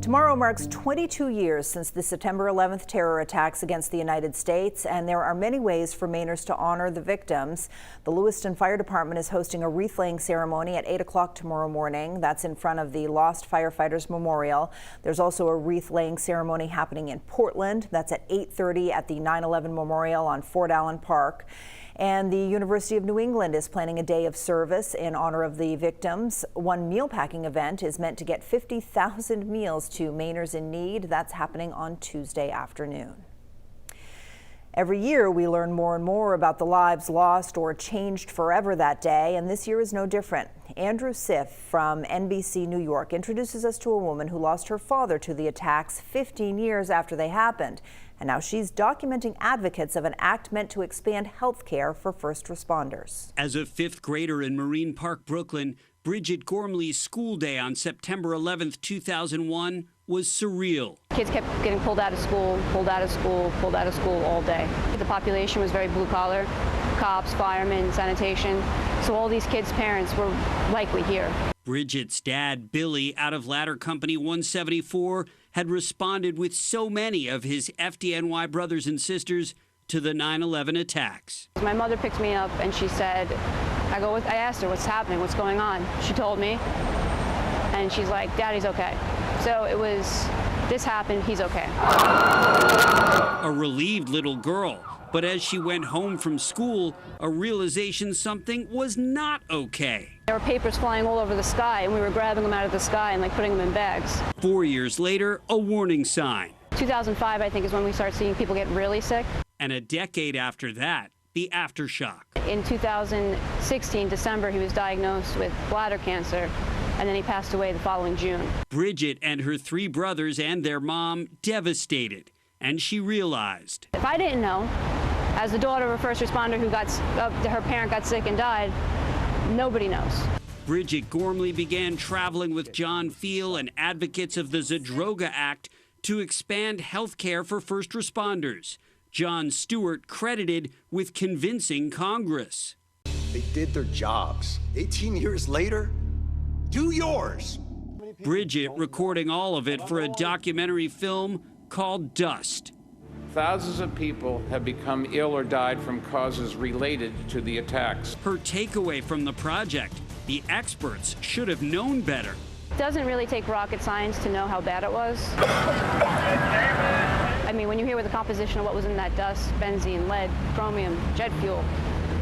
Tomorrow marks 22 years since the September 11th terror attacks against the United States, and there are many ways for Mainers to honor the victims. The Lewiston Fire Department is hosting a wreath-laying ceremony at 8 o'clock tomorrow morning. That's in front of the Lost Firefighters Memorial. There's also a wreath-laying ceremony happening in Portland. That's at 8:30 at the 9/11 Memorial on Fort Allen Park. And the University of New England is planning a day of service in honor of the victims. One mealpacking event is meant to get 50,000 meals to Mainers in need. That's happening on Tuesday afternoon. Every year we learn more and more about the lives lost or changed forever that day, and this year is no different. Andrew Siff from NBC New York introduces us to a woman who lost her father to the attacks 15 years after they happened. And now she's documenting advocates of an act meant to expand health care for first responders. As a fifth grader in Marine Park, Brooklyn, Bridget Gormley's school day on September 11th, 2001 was surreal. Kids kept getting pulled out of school, pulled out of school, pulled out of school all day. The population was very blue collar, cops, firemen, sanitation. So all these kids' parents were likely here. Bridget's dad, Billy, out of Ladder Company 174, had responded with so many of his FDNY brothers and sisters to the 9/11 attacks. My mother picked me up and she said, I asked her, what's happening, what's going on? She told me, and she's like, Daddy's okay. So it was, this happened, he's okay. A relieved little girl, but as she went home from school, a realization something was not okay. There were papers flying all over the sky, and we were grabbing them out of the sky and putting them in bags. 4 years later, a warning sign. 2005, I think, is when we started seeing people get really sick. And a decade after that, the aftershock. In 2016, December, he was diagnosed with bladder cancer, and then he passed away the following June. Bridget and her three brothers and their mom devastated, and she realized, if I didn't know, as the daughter of a first responder who her parent got sick and died, nobody knows. Bridget Gormley began traveling with John Feel and advocates of the Zadroga Act to expand health care for first responders. John Stewart credited with convincing Congress. They did their jobs. 18 years later, do yours. Bridget recording all of it for a documentary film called Dust. Thousands of people have become ill or died from causes related to the attacks. Her takeaway from the project, the experts should have known better. It doesn't really take rocket science to know how bad it was. I mean, when you hear the composition of what was in that dust, benzene, lead, chromium, jet fuel,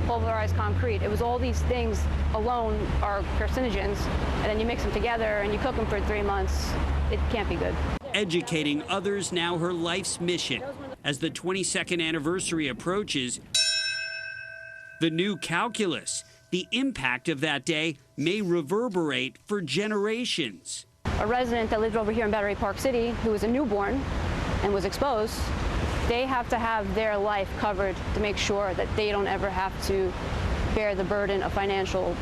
pulverized concrete, it was all these things alone are carcinogens, and then you mix them together and you cook them for 3 months. It can't be good. Educating others now her life's mission. As the 22nd anniversary approaches, the new calculus, the impact of that day may reverberate for generations. A resident that lived over here in Battery Park City who was a newborn and was exposed, they have to have their life covered to make sure that they don't ever have to bear the burden of financial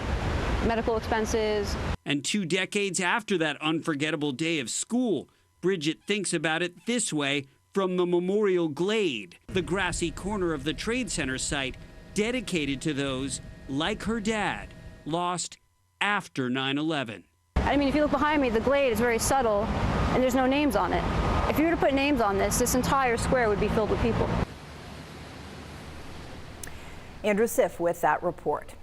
medical expenses. And 2 decades after that unforgettable day of school, Bridget thinks about it this way from the Memorial Glade, the grassy corner of the Trade Center site dedicated to those, like her dad, lost after 9/11. I mean, if you look behind me, the glade is very subtle, and there's no names on it. If you were to put names on this entire square would be filled with people. Andrew Siff with that report.